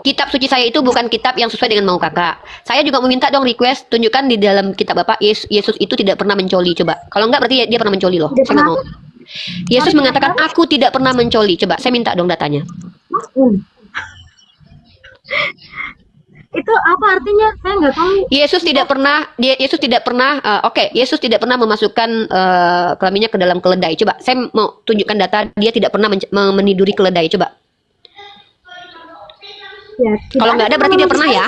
kitab suci saya itu bukan kitab yang sesuai dengan mau kakak. Saya juga meminta dong request, tunjukkan di dalam kitab Bapak Yesus itu tidak pernah mencoli. Coba. Kalau enggak berarti dia pernah mencoli loh. Saya nggak mau. Yesus mengatakan aku tidak pernah mencoli. Coba saya minta dong datanya. Itu apa artinya? Saya nggak tahu. Yesus tidak pernah Yesus tidak pernah memasukkan kelaminnya ke dalam keledai. Coba saya mau tunjukkan data dia tidak pernah meniduri keledai. Coba. Ya, kalau nggak ada berarti dia pernah ya.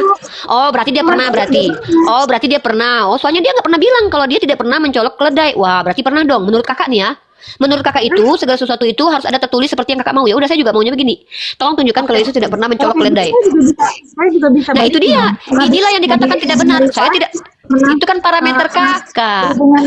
Oh berarti dia pernah berarti. Oh berarti dia pernah. Oh soalnya dia nggak pernah bilang kalau dia tidak pernah mencolok keledai. Wah berarti pernah dong. Menurut kakak nih ya. Menurut kakak itu segala sesuatu itu harus ada tertulis seperti yang kakak mau. Ya udah saya juga maunya begini. Tolong tunjukkan kalau Yesus tidak pernah mencolok keledai. Saya juga bisa. Nah itu dia. Inilah yang dikatakan tidak benar. Saya tidak. Itu kan parameter kakak. Hubungan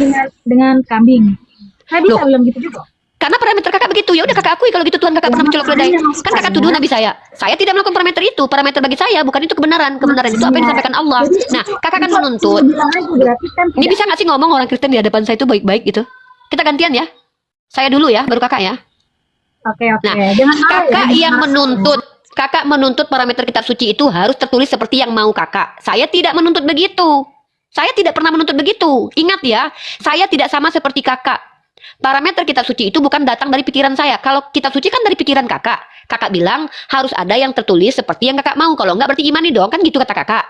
dengan kambing. Saya bisa bilang gitu juga. Karena parameter kakak begitu, ya udah kakak akui kalau gitu Tuhan kakak pernah mencolok keledai. Kan kakak tuduh Nabi saya. Saya tidak melakukan parameter itu. Parameter bagi saya bukan itu kebenaran. Kebenaran itu apa yang disampaikan Allah. Nah, kakak kan menuntut. Ini bisa nggak sih ngomong orang Kristen di hadapan saya itu baik-baik gitu? Kita gantian ya. Saya dulu ya, baru kakak ya. Oke. Nah, kakak yang menuntut. Kakak menuntut parameter kitab suci itu harus tertulis seperti yang mau kakak. Saya tidak menuntut begitu. Saya tidak pernah menuntut begitu. Ingat ya, saya tidak sama seperti kakak. Parameter kitab suci itu bukan datang dari pikiran saya. Kalau kitab suci kan dari pikiran kakak. Kakak bilang harus ada yang tertulis seperti yang kakak mau. Kalau enggak berarti imani dong. Kan gitu kata kakak.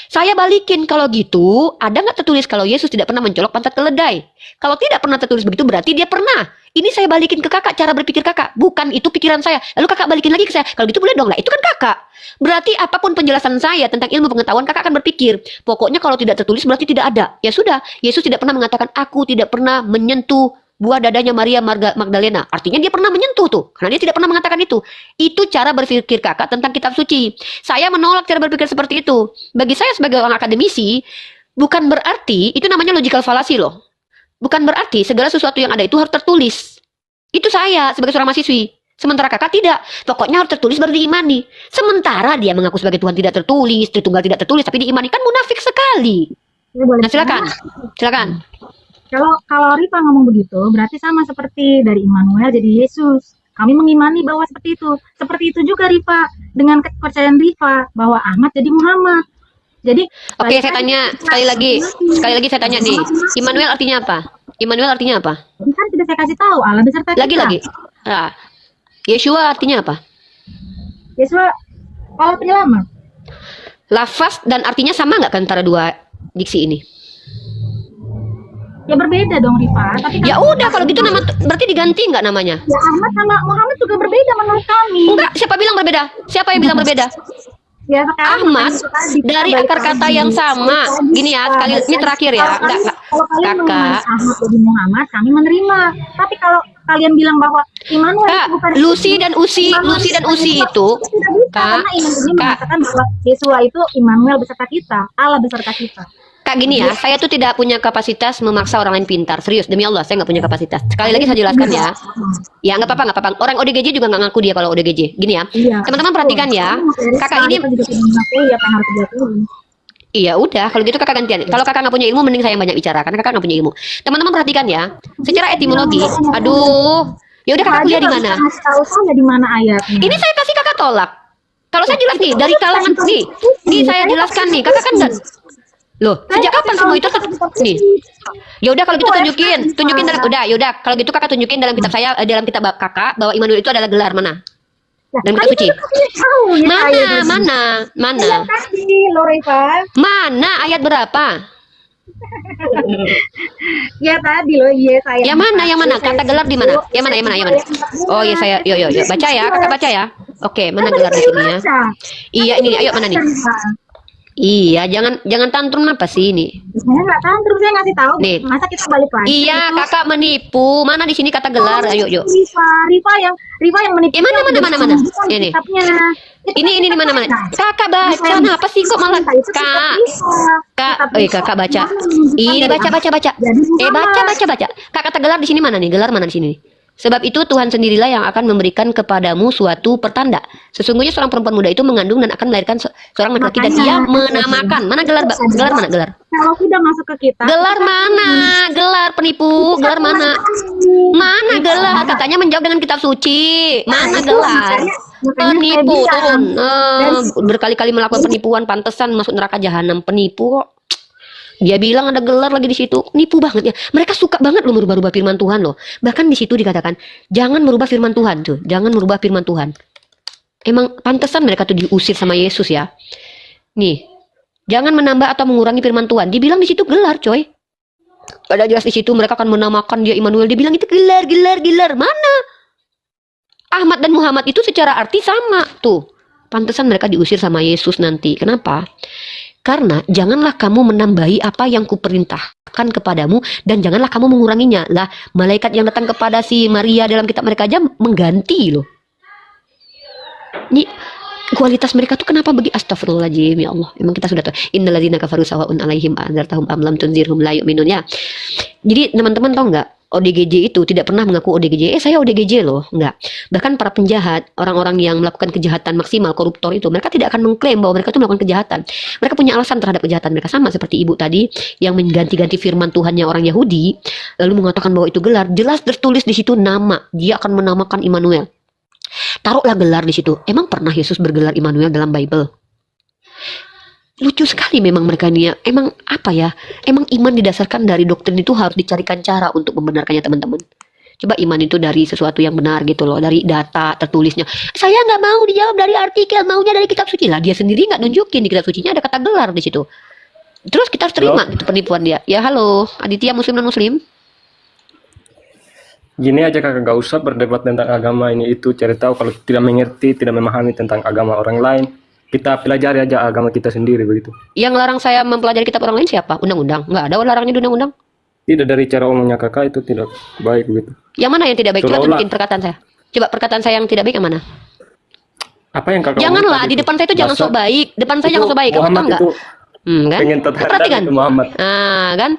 Saya balikin kalau gitu. Ada nggak tertulis kalau Yesus tidak pernah mencolok pantat keledai? Kalau tidak pernah tertulis begitu berarti dia pernah. Ini saya balikin ke kakak cara berpikir kakak. Bukan itu pikiran saya. Lalu kakak balikin lagi ke saya. Kalau gitu boleh dong. Lah itu kan kakak. Berarti apapun penjelasan saya tentang ilmu pengetahuan kakak akan berpikir. Pokoknya kalau tidak tertulis berarti tidak ada. Ya sudah. Yesus tidak pernah mengatakan aku tidak pernah menyentuh buah dadanya Maria Magdalena. Artinya dia pernah menyentuh tuh. Karena dia tidak pernah mengatakan itu. Itu cara berpikir kakak tentang kitab suci. Saya menolak cara berpikir seperti itu. Bagi saya sebagai orang akademisi, bukan berarti, itu namanya logical fallacy loh. Bukan berarti segala sesuatu yang ada itu harus tertulis. Itu saya sebagai seorang mahasiswi. Sementara kakak tidak. Pokoknya harus tertulis baru diimani. Sementara dia mengaku sebagai Tuhan tidak tertulis, Tritunggal tidak tertulis, tapi diimani. Kan munafik sekali. Nah silakan. Silakan. Kalau Rifa ngomong begitu, berarti sama seperti dari Immanuel jadi Yesus. Kami mengimani bahwa seperti itu. Seperti itu juga Rifa, dengan kepercayaan Rifa bahwa Ahmad jadi Muhammad. Jadi oke, saya tanya sekali lagi saya tanya nih. Immanuel artinya apa? Immanuel artinya apa? Kan sudah saya kasih tahu, Allah beserta kita. Lagi. Nah, Yeshua artinya apa? Yeshua Allah penyelamat. Lafaz dan artinya sama nggak antara dua diksi ini? Ya berbeda dong Rifa. Tapi ya udah kalau gitu nama berarti diganti nggak namanya? Ya Ahmad sama Muhammad juga berbeda menurut kami. Enggak, siapa bilang berbeda? Siapa yang bilang berbeda? Ya, Ahmad dari akar kata yang sama. Gini ya, sekali ini terakhir ya. Enggak. Kakak. Ahmad jadi Muhammad, kami menerima. Tapi kalau kalian bilang bahwa Immanuel itu bukan Lucy dan Usi itu karena Immanuel mengatakan bahwa Yesus itu Immanuel beserta kita, Allah beserta kita. Kak gini ya, saya tuh tidak punya kapasitas memaksa orang lain pintar. Serius, demi Allah, saya nggak punya kapasitas. Sekali lagi saya jelaskan ya. Ya nggak apa-apa. Orang ODGJ juga nggak ngaku dia kalau ODGJ. Gini ya, teman-teman perhatikan ya. Kakak ini, iya udah, kalau gitu kakak gantian. Kalau kakak nggak punya ilmu, mending saya yang banyak bicara karena kakak nggak punya ilmu. Teman-teman perhatikan ya. Secara etimologi, aduh, ya udah kakak kuliah di mana? Tahu saya di mana ayatnya. Ini saya kasih kakak tolak. Kalau saya jelas nih dari kalangan nih saya jelaskan nih. Kakak kan enggak. Loh, sejak kapan semua itu nih? Ya udah kalau gitu tunjukin dalam yaudah kalau gitu kakak tunjukin dalam kitab saya dalam kitab kakak bahwa Immanuel itu adalah gelar mana? Dalam kitab suci. Mana? Mana ayat berapa? Ya tadi loh, iya saya. Yang mana? Kata gelar di mana? Yang mana? Oh iya saya, yuk. Baca ya, kakak baca ya. Oke, mana gelar di sini ya? Iya ini, ayo mana nih? Iya, jangan tantrum apa sih ini? Saya nggak tantrum, saya ngasih tahu. Nih. Masa kita balik lagi? Iya, kakak menipu. Mana di sini kata gelar? Ayo. Rifa yang menipu. Mana? Ini. Ini di mana? Kakak baca, apa sih kok malah kakak baca. Ini baca. Baca. Kak kata gelar di sini mana nih? Gelar mana di sini? Sebab itu Tuhan sendirilah yang akan memberikan kepadamu suatu pertanda. Sesungguhnya seorang perempuan muda itu mengandung dan akan melahirkan seorang laki-laki dan dia menamakan. Mana gelar? Gelar mana? Gelar. Kalau sudah masuk ke kita. Gelar mana? Gelar penipu. Gelar mana? Mana gelar? Katanya menjawab dengan kitab suci. Mana gelar? Makanya saya Penipu bilang turun. dari Berkali-kali melakukan penipuan, pantesan masuk neraka jahanam. Penipu kok. Dia bilang ada gelar lagi di situ. Nipu banget ya. Mereka suka banget loh merubah-rubah firman Tuhan loh. Bahkan di situ dikatakan, jangan merubah firman Tuhan tuh. Jangan merubah firman Tuhan. Emang pantesan mereka tuh diusir sama Yesus ya. Nih, jangan menambah atau mengurangi firman Tuhan. Dibilang di situ gelar, coy. Ada jelas di situ mereka akan menamakan dia Immanuel. Dibilang itu gelar, gelar, gelar. Mana? Ahmad dan Muhammad itu secara arti sama tuh. Pantesan mereka diusir sama Yesus nanti. Kenapa? Karena janganlah kamu menambahi apa yang kuperintahkan kepadamu dan janganlah kamu menguranginya. Lah, malaikat yang datang kepada si Maria dalam kitab mereka aja mengganti loh. Ini kualitas mereka tuh kenapa begitu? Astagfirullahaladzim, ya Allah. Emang kita sudah tahu. Innalladzina kafaru sawa'un alaihim anzartahum am lam tunzirhum la yu'minun ya. Jadi teman-teman tahu nggak? ODGJ itu tidak pernah mengaku ODGJ. Saya ODGJ loh, enggak. Bahkan para penjahat, orang-orang yang melakukan kejahatan maksimal, koruptor itu, mereka tidak akan mengklaim bahwa mereka itu melakukan kejahatan. Mereka punya alasan terhadap kejahatan mereka, sama seperti ibu tadi yang mengganti-ganti firman Tuhannya orang Yahudi, lalu mengatakan bahwa itu gelar. Jelas tertulis di situ nama. Dia akan menamakan Immanuel. Taruhlah gelar di situ. Emang pernah Yesus bergelar Immanuel dalam Bible? Lucu sekali memang mereka ini ya. Emang apa ya? Emang iman didasarkan dari doktrin itu harus dicarikan cara untuk membenarkannya teman-teman. Coba iman itu dari sesuatu yang benar gitu loh. Dari data tertulisnya. Saya nggak mau dijawab dari artikel. Maunya dari kitab suci lah. Dia sendiri nggak nunjukin di kitab sucinya ada kata gelar di situ. Terus kita harus terima gitu penipuan dia. Ya halo Aditya Muslim dan Muslim. Gini aja kakak, gak usah berdebat tentang agama ini itu. Cari tahu kalau tidak mengerti, tidak memahami tentang agama orang lain, kita pelajari aja agama kita sendiri begitu. Yang larang saya mempelajari kitab orang lain siapa? Undang-undang. Nggak ada larangnya di undang-undang. Tidak dari cara omongnya kakak itu tidak baik begitu. Yang mana yang tidak baik? Coba Seolah-olah. tunjukin perkataan saya. Coba perkataan saya yang tidak baik yang mana? Apa yang kakak Janganlah omong tadi di depan saya itu jangan Dasar- sok baik. Depan saya itu jangan sok baik. Kamu Muhammad tahu nggak? itu Kan? pengen terhadap Perhatikan. itu Muhammad. Nah, kan?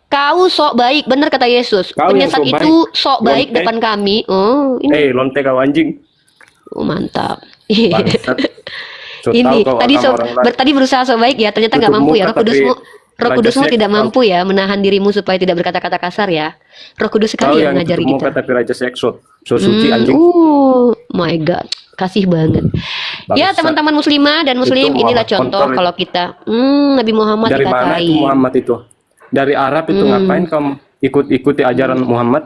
Kau sok baik, benar kata Yesus. Kau yang Penyesat sok itu sok baik Lonte. depan kami. Oh, ini Lonte kau anjing. oh, mantap. Bangsat. So, Ini tahu kau tadi agama orang lain. tadi berusaha sok baik ya, ternyata nggak Tutup mampu ya. muka, Roh Kudusmu, tapi Roh Kudusmu raja tidak seks, mampu ya menahan dirimu supaya tidak berkata-kata kasar ya. Roh Kudus Kau sekali yang yang ngajari tutup muka kita. tapi raja seks, so suci anjing. Oh my God, kasih banget. Ya Bangsat. teman-teman muslimah dan muslim, Itu inilah Muhammad contoh kontol. kalau kita Nabi Muhammad Dari mana dikatai. itu Muhammad itu? Dari Arab itu ngapain kamu ikuti ajaran Muhammad?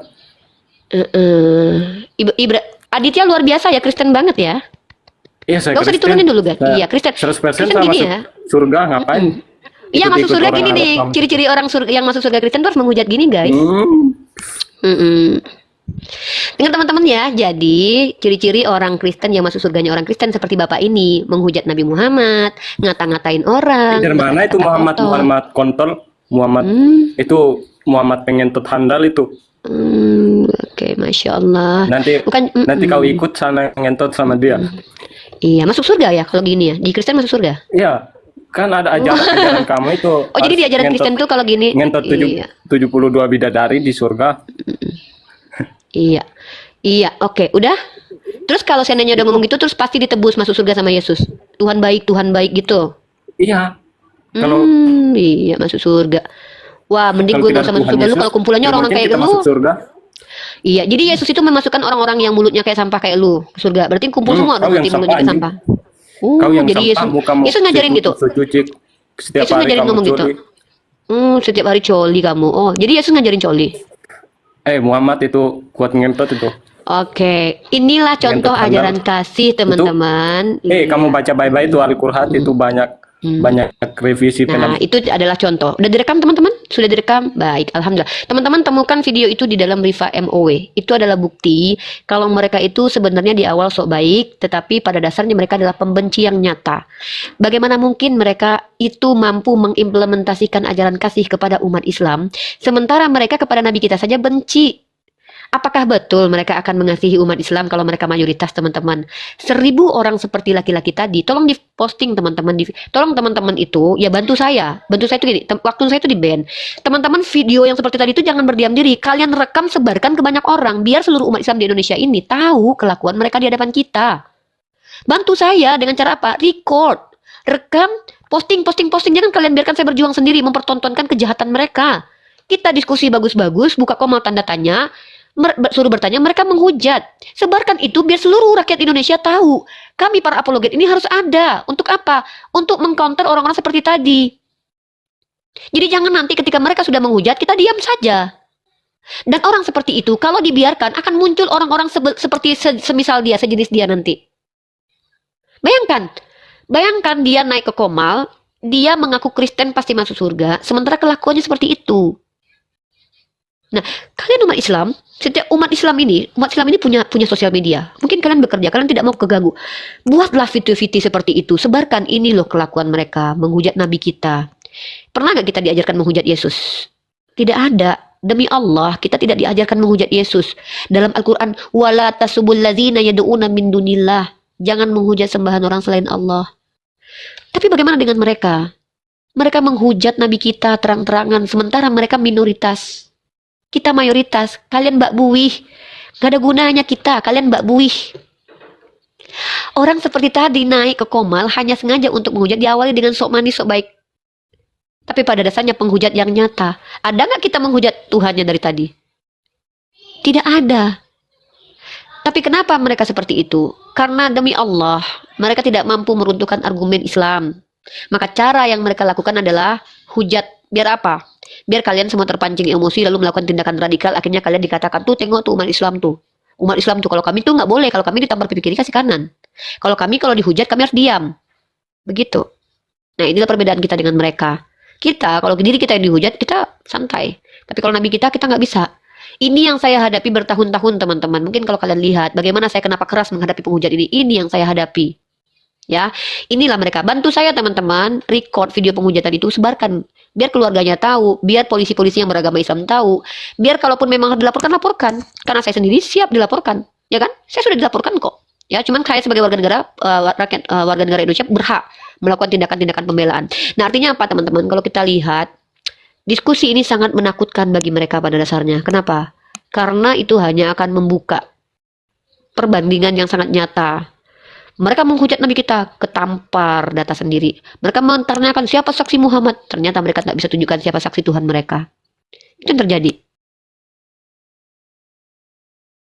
Aditya luar biasa ya, Kristen banget ya. Iya, saya Gak usah Kristen. diturunin dulu, Gan. Saya Iya, Kristen. 100% Kristen saya gini masuk ya. surga ngapain? Iya, masuk Ikut-ikut surga orang gini Arab nih. kamu. Ciri-ciri orang surga yang masuk surga Kristen tuh harus menghujat gini, guys. Mm-mm. Dengan teman-teman ya, jadi ciri-ciri orang Kristen yang masuk surganya orang Kristen seperti Bapak ini, menghujat Nabi Muhammad, ngata-ngatain orang. Dari mana itu berkata-kata Muhammad kotor. Muhammad kontol? Muhammad itu Muhammad pengentot handal itu. Oke, Masya Allah. Nanti Bukan, nanti kau ikut sana ngentot sama dia. Iya, masuk surga ya kalau gini ya. Di Kristen masuk surga. Iya, kan ada ajaran kamu itu. Oh, jadi di harus ajaran ngentot- Kristen tuh kalau gini. ngentot Iya. 72 bidadari di surga. Iya. Iya, oke, udah. Terus kalau seandainya udah ngomong gitu terus pasti ditebus masuk surga sama Yesus. Tuhan baik gitu. Iya. Kalau Iya, masuk surga. Wah, mending kalau gue tidak gak usah ada masuk Tuhan surga lu Yesus, kalau kumpulannya ya orang-orang mungkin kayak kita lu. masuk surga. Iya, jadi Yesus itu memasukkan orang-orang yang mulutnya kayak sampah kayak lu ke surga. Berarti kumpul semua kau dong yang nanti mulutnya sampah, kayak sampah. Kau yang jadi sampah, Yesus, mukamu Yesus ngajarin gitu. cuci setiap Yesus hari ngajarin kamu ngomong gitu. curi. Setiap hari coli kamu. Oh, jadi Yesus ngajarin coli. Muhammad itu kuat ngentot itu. Oke, inilah contoh Ngentot ajaran kasih teman-teman. Kamu baca Bible itu Al-Qur'an itu banyak revisi Nah, itu adalah contoh. Udah direkam teman-teman? Sudah direkam? Baik, alhamdulillah. Teman-teman temukan video itu di dalam Riva MOW. Itu adalah bukti kalau mereka itu sebenarnya di awal sok baik, tetapi pada dasarnya mereka adalah pembenci yang nyata. Bagaimana mungkin mereka itu mampu mengimplementasikan ajaran kasih kepada umat Islam, sementara mereka kepada Nabi kita saja benci? Apakah betul mereka akan mengasihi umat Islam kalau mereka mayoritas teman-teman? 1.000 orang seperti laki-laki tadi, tolong diposting teman-teman, tolong teman-teman itu ya bantu saya itu gini, waktu saya itu di band, teman-teman video yang seperti tadi itu jangan berdiam diri, kalian rekam sebarkan ke banyak orang biar seluruh umat Islam di Indonesia ini tahu kelakuan mereka di hadapan kita. Bantu saya dengan cara apa? Record, rekam, posting, jangan kalian biarkan saya berjuang sendiri mempertontonkan kejahatan mereka. Kita diskusi bagus-bagus, buka kolom tanda tanya. suruh bertanya, mereka menghujat. Sebarkan itu biar seluruh rakyat Indonesia tahu. Kami para apologet ini harus ada. Untuk apa? Untuk mengcounter orang-orang seperti tadi. Jadi jangan nanti ketika mereka sudah menghujat, kita diam saja. Dan orang seperti itu, kalau dibiarkan, akan muncul orang-orang seperti semisal dia, sejenis dia nanti. Bayangkan dia naik ke Komal, dia mengaku Kristen pasti masuk surga, sementara kelakuannya seperti itu. Nah, kalian umat Islam, setiap umat Islam ini punya sosial media. Mungkin kalian bekerja, kalian tidak mau keganggu. Buatlah video-video seperti itu, sebarkan ini loh kelakuan mereka, menghujat Nabi kita. Pernah nggak kita diajarkan menghujat Yesus? Tidak ada. Demi Allah, kita tidak diajarkan menghujat Yesus. Dalam Al-Quran, wala tasubul ladzina yad'una min dunillah. Jangan menghujat sembahan orang selain Allah. Tapi bagaimana dengan mereka? Mereka menghujat Nabi kita terang-terangan, sementara mereka minoritas. Kita mayoritas. Kalian mbak buih. Gak ada gunanya kita, kalian mbak buih. Orang seperti tadi naik ke Komal hanya sengaja untuk menghujat, diawali dengan sok manis, sok baik. Tapi pada dasarnya penghujat yang nyata. Ada nggak kita menghujat Tuhannya dari tadi? Tidak ada. Tapi kenapa mereka seperti itu? Karena demi Allah, mereka tidak mampu meruntuhkan argumen Islam. Maka cara yang mereka lakukan adalah hujat. Biar apa? Biar kalian semua terpancing emosi lalu melakukan tindakan radikal. Akhirnya kalian dikatakan, tuh tengok tuh umat Islam tuh. Umat Islam tuh, kalau kami tuh nggak boleh. Kalau kami ditampar pipi kiri kasih kanan. Kalau dihujat kami harus diam. Begitu. Nah, inilah perbedaan kita dengan mereka. Kita, kalau diri kita yang dihujat, kita santai. Tapi kalau Nabi kita nggak bisa. Ini yang saya hadapi bertahun-tahun, teman-teman. Mungkin kalau kalian lihat bagaimana saya kenapa keras menghadapi penghujat ini yang saya hadapi. Ya, inilah mereka. Bantu saya, teman-teman, record video penghujatan itu, sebarkan. Biar keluarganya tahu, biar polisi-polisi yang beragama Islam tahu. Biar kalaupun memang dilaporkan, laporkan. Karena saya sendiri siap dilaporkan. Ya kan? Saya sudah dilaporkan kok. Ya, cuman saya sebagai warga negara warga negara Indonesia berhak melakukan tindakan-tindakan pembelaan. Nah, artinya apa, teman-teman? Kalau kita lihat diskusi ini sangat menakutkan bagi mereka pada dasarnya. Kenapa? Karena itu hanya akan membuka perbandingan yang sangat nyata. Mereka menghujat Nabi kita, ketampar data sendiri. Mereka mentanyakan siapa saksi Muhammad. Ternyata mereka tidak bisa tunjukkan siapa saksi Tuhan mereka. Itu yang terjadi.